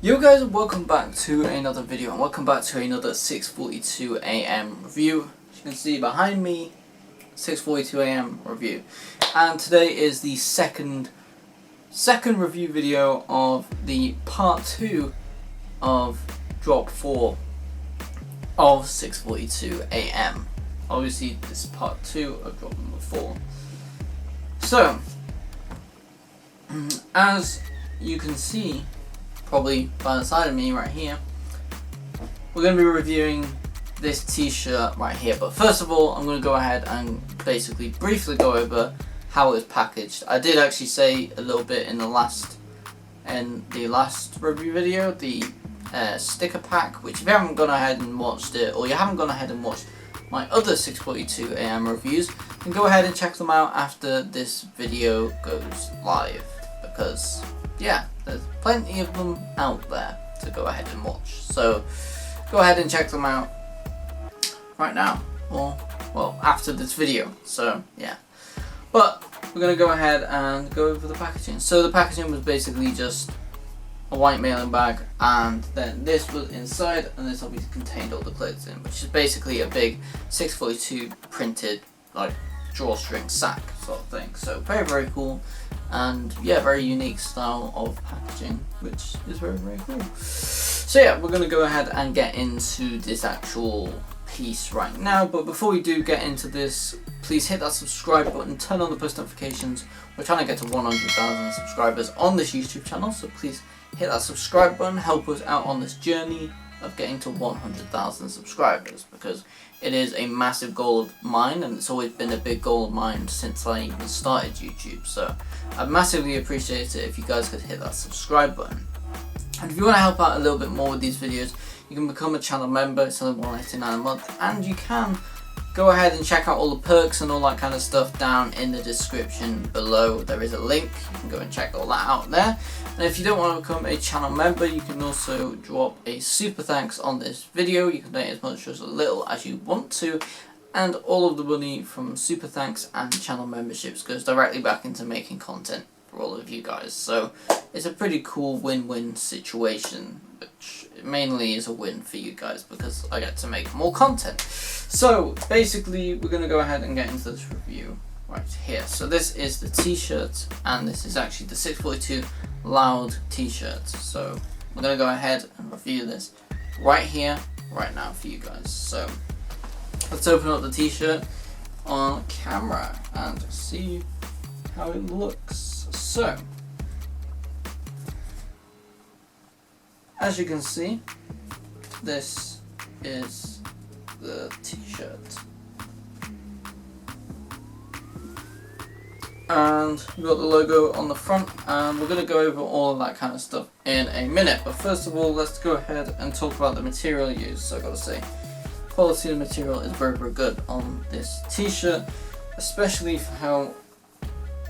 Yo guys, welcome back to another video and welcome back to another 6:42 AM review. As you can see behind me, 6:42 AM review. And today is the second review video of the part 2 of drop 4 of 6:42 AM. Obviously this is part 2 of drop number 4. So, as you can see probably by the side of me right here, we're going to be reviewing this t-shirt right here. But first of all, I'm going to go ahead and basically briefly go over how it was packaged. I did actually say a little bit in the last review video, the sticker pack, which if you haven't gone ahead and watched it, or you haven't gone ahead and watched my other 6:42 AM reviews, then go ahead and check them out after this video goes live, because yeah, there's plenty of them out there to go ahead and watch. So go ahead and check them out right now, or well, after this video. So yeah, but we're gonna go ahead and go over the packaging. So the packaging was basically just a white mailing bag, and then this was inside, and this obviously contained all the clothes in, which is basically a big 6:42 printed like drawstring sack sort of thing. So very, very cool, and yeah, very unique style of packaging, which is very, very cool. So yeah, we're going to go ahead and get into this actual piece right now. But before we do get into this, please hit that subscribe button, turn on the post notifications. We're trying to get to 100,000 subscribers on this YouTube channel, so please hit that subscribe button, help us out on this journey of getting to 100,000 subscribers, because it is a massive goal of mine, and it's always been a big goal of mine since I even started YouTube. So I'd massively appreciate it if you guys could hit that subscribe button. And if you want to help out a little bit more with these videos, you can become a channel member. It's only $1.99 a month, and you can go ahead and check out all the perks and all that kind of stuff down in the description below. There is a link, you can go and check all that out there. And if you don't want to become a channel member, you can also drop a super thanks on this video. You can donate as much or as little as you want to, and all of the money from super thanks and channel memberships goes directly back into making content for all of you guys. So it's a pretty cool win-win situation, which mainly is a win for you guys because I get to make more content. So basically we're going to go ahead and get into this review right here. So this is the t-shirt, and this is actually the 6:42 Loud t-shirt. So we're going to go ahead and review this right here, right now for you guys. So let's open up the t-shirt on camera and see how it looks. So as you can see, this is the t-shirt, and we've got the logo on the front, and we're going to go over all of that kind of stuff in a minute. But first of all, let's go ahead and talk about the material used. So I've got to say, quality of the material is very, very good on this t-shirt, especially for how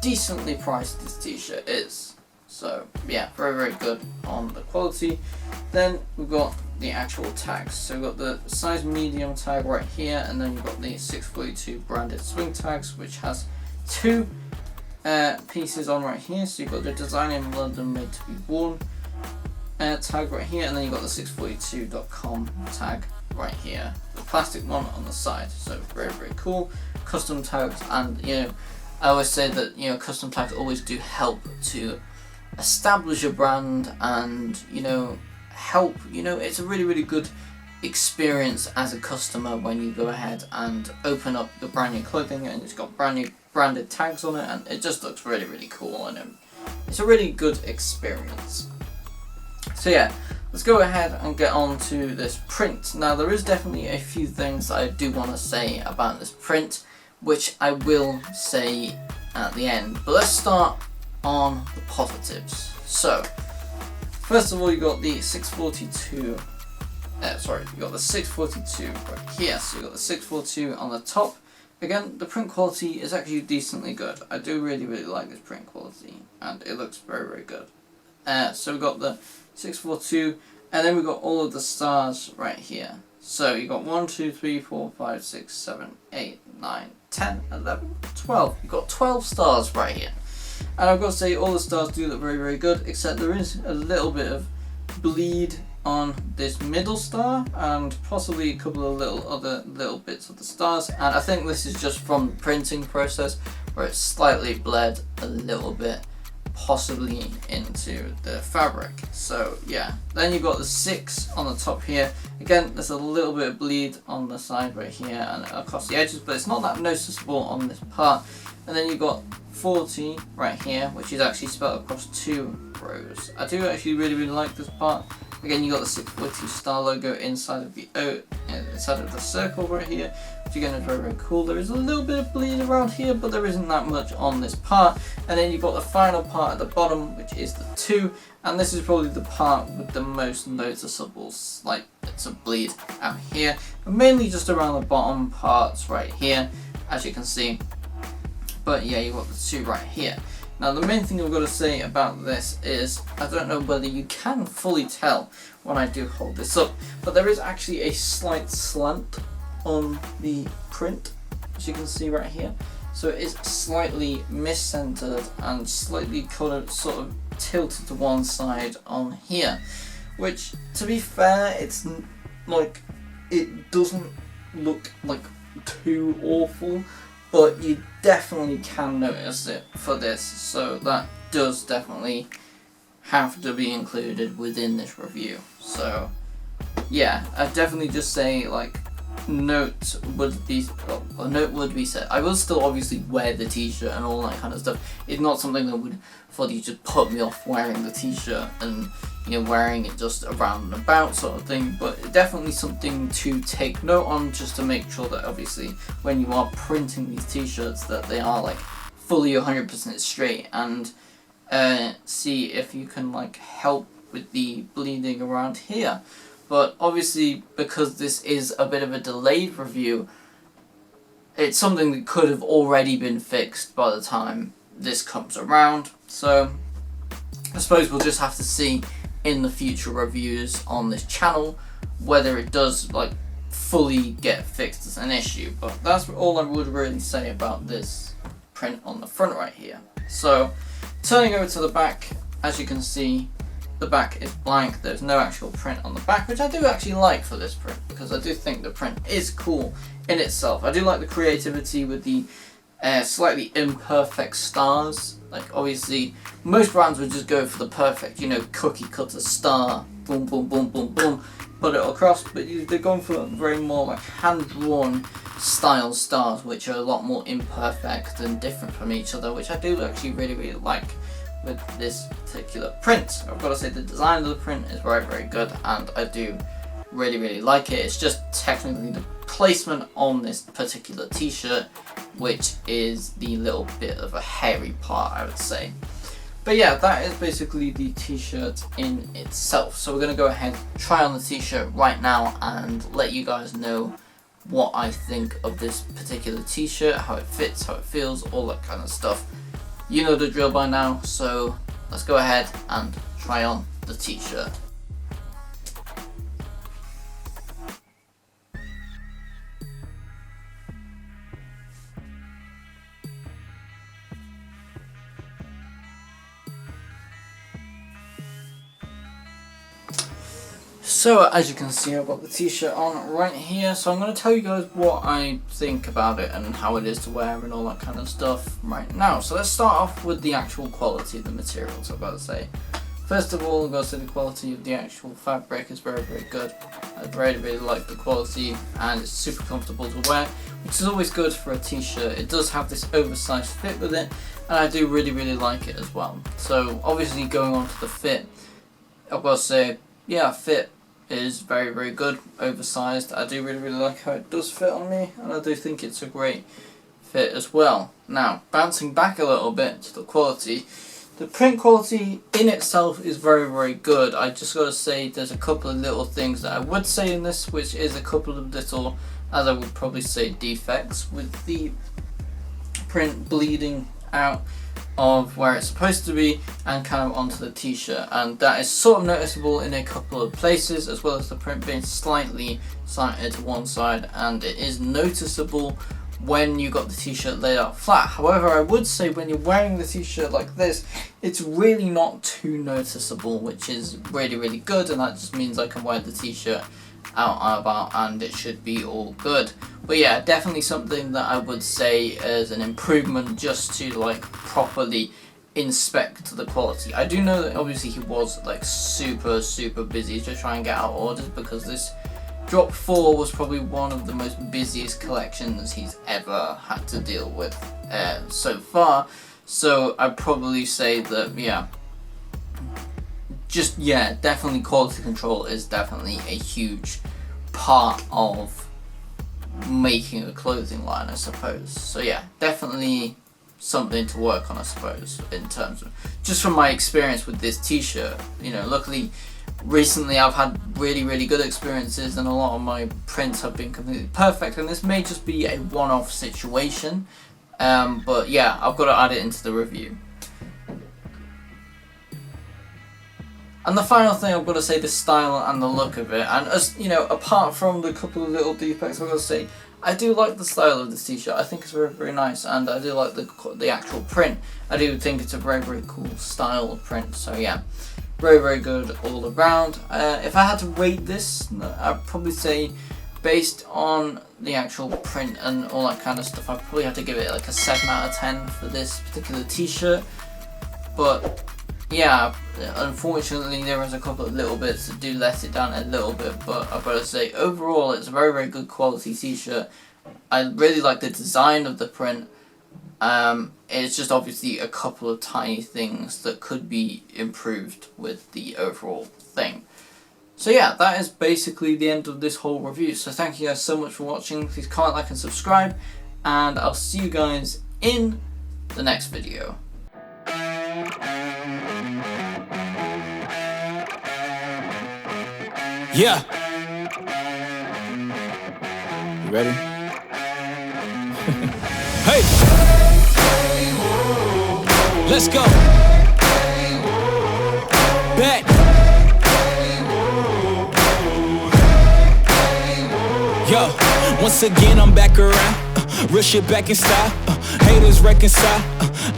decently priced this t-shirt is. So yeah, very, very good on the quality. Then we've got the actual tags. So we've got the size medium tag right here, and then you've got the 6:42 branded swing tags, which has two pieces on right here. So you've got the design in London made to be worn tag right here, and then you've got the 642.com tag right here, the plastic one on the side. So very, very cool. Custom tags, and you know, I always say that, you know, custom tags always do help to establish a brand, and you know, help, you know, it's a really, really good experience as a customer when you go ahead and open up your brand new clothing and it's got brand new branded tags on it, and it just looks really, really cool, and it's a really good experience. So yeah, let's go ahead and get on to this print. Now there is definitely a few things I do want to say about this print, which I will say at the end, but let's start on the positives. So first of all, you got the 6:42 you got the 6:42 right here. So you got the 6:42 on the top. Again, the print quality is actually decently good. I do really, really like this print quality, and it looks very, very good. So we've got the 6:42, and then we've got all of the stars right here. So you got 1, 2, 3, 4, 5, 6, 7, 8, 9, 10, 11, 12. You've got 12 stars right here. And I've got to say, all the stars do look very, very good, except there is a little bit of bleed on this middle star and possibly a couple of other little bits of the stars, and I think this is just from the printing process where it's slightly bled a little bit, possibly into the fabric. So yeah, then you've got the 6 on the top here. Again, there's a little bit of bleed on the side right here and across the edges, but it's not that noticeable on this part. And then you've got 40 right here, which is actually spelled across 2 rows. I do actually really like this part. Again, you got the 642 star logo inside of the inside of the circle right here, which again is very cool. There is a little bit of bleed around here, but there isn't that much on this part. And then you've got the final part at the bottom, which is the 2, and this is probably the part with the most noticeable slight bits of bleed out here, and mainly just around the bottom parts right here, as you can see. But yeah, you've got the 2 right here. Now the main thing I've got to say about this is, I don't know whether you can fully tell when I do hold this up, but there is actually a slight slant on the print, as you can see right here. So it is slightly mis-centered and slightly sort of tilted to one side on here, which, to be fair, it's like, it doesn't look like too awful, but you definitely can notice it for this, so that does definitely have to be included within this review. So yeah, I'd definitely just say, like, a note would be said. I will still obviously wear the t-shirt and all that kind of stuff. It's not something that would fully just put me off wearing the t-shirt and, you know, wearing it just around and about sort of thing, but definitely something to take note on, just to make sure that obviously when you are printing these t-shirts that they are like fully 100% straight, and see if you can like help with the bleeding around here. But obviously, because this is a bit of a delayed review, it's something that could have already been fixed by the time this comes around. So I suppose we'll just have to see in the future reviews on this channel whether it does like fully get fixed as an issue. But that's all I would really say about this print on the front right here. So turning over to the back, as you can see, the back is blank. There's no actual print on the back, which I do actually like for this print, because I do think the print is cool in itself. I do like the creativity with the slightly imperfect stars. Like, obviously most brands would just go for the perfect, you know, cookie cutter star, boom boom boom boom boom, put it across, but they're going for very more like hand-drawn style stars, which are a lot more imperfect and different from each other, which I do actually really like with this particular print. I've got to say the design of the print is very good, and I do really like it. It's just technically the placement on this particular t-shirt, which is the little bit of a hairy part, I would say. But yeah, that is basically the t-shirt in itself. So we're going to go ahead, try on the t-shirt right now, and let you guys know what I think of this particular t-shirt, how it fits, how it feels, all that kind of stuff. You know the drill by now, so let's go ahead and try on the t-shirt. So as you can see, I've got the t-shirt on right here, so I'm going to tell you guys what I think about it and how it is to wear and all that kind of stuff right now. So let's start off with the actual quality of the materials, I've got to say. First of all, I've got to say the quality of the actual fabric is very good. I really like the quality, and it's super comfortable to wear, which is always good for a t-shirt. It does have this oversized fit with it, and I do really like it as well. So obviously going on to the fit, I've got to say, yeah, fit is very good, oversized. I do really like how it does fit on me, and I do think it's a great fit as well. Now, bouncing back a little bit to the quality, the print quality in itself is very good. I just gotta say there's a couple of little things that I would say in this, which is a couple of little, as I would probably say, defects with the print bleeding out of where it's supposed to be and kind of onto the t-shirt, and that is sort of noticeable in a couple of places, as well as the print being slightly slanted to one side, and it is noticeable when you got the t-shirt laid out flat. However, I would say when you're wearing the t-shirt like this, it's really not too noticeable, which is really, really good, and that just means I can wear the t-shirt out and about and it should be all good. But yeah, definitely something that I would say is an improvement, just to like properly inspect the quality. I do know that obviously he was like super busy to try and get out orders, because this Drop 4 was probably one of the most busiest collections he's ever had to deal with so far. So I'd probably say that, yeah, definitely quality control is definitely a huge part of making a clothing line, I suppose. So yeah, definitely something to work on, I suppose, in terms of just from my experience with this t-shirt. You know, luckily recently I've had really good experiences, and a lot of my prints have been completely perfect, and this may just be a one-off situation, but yeah, I've got to add it into the review. And the final thing I've got to say, the style and the look of it, and as you know, apart from the couple of little defects, I've got to say I do like the style of this t-shirt. I think it's very nice, and I do like the actual print. I do think it's a very cool style of print. So yeah, very good all around. If I had to rate this, I'd probably say, based on the actual print and all that kind of stuff, I'd probably have to give it like a 7 out of 10 for this particular t-shirt. But yeah, unfortunately there is a couple of little bits that do let it down a little bit, but I've got to say overall it's a very good quality t-shirt. I really like the design of the print. It's just obviously a couple of tiny things that could be improved with the overall thing. So yeah, that is basically the end of this whole review. So thank you guys so much for watching. Please comment, like and subscribe, and I'll see you guys in the next video. Yeah. You ready? Hey. Let's go. Back. Yo, once again I'm back around. Real shit back in style. Haters reconcile.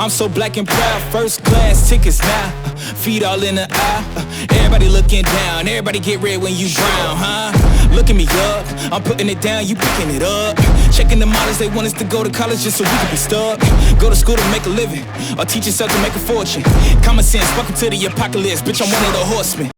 I'm so black and proud. First class tickets now. Feet all in the eye. Everybody looking down. Everybody get red when you brown, huh? Looking me up. I'm putting it down, you picking it up. Checking the models, they want us to go to college just so we can be stuck. Go to school to make a living, or teach yourself to make a fortune. Common sense, welcome to the apocalypse. Bitch, I'm one of the horsemen.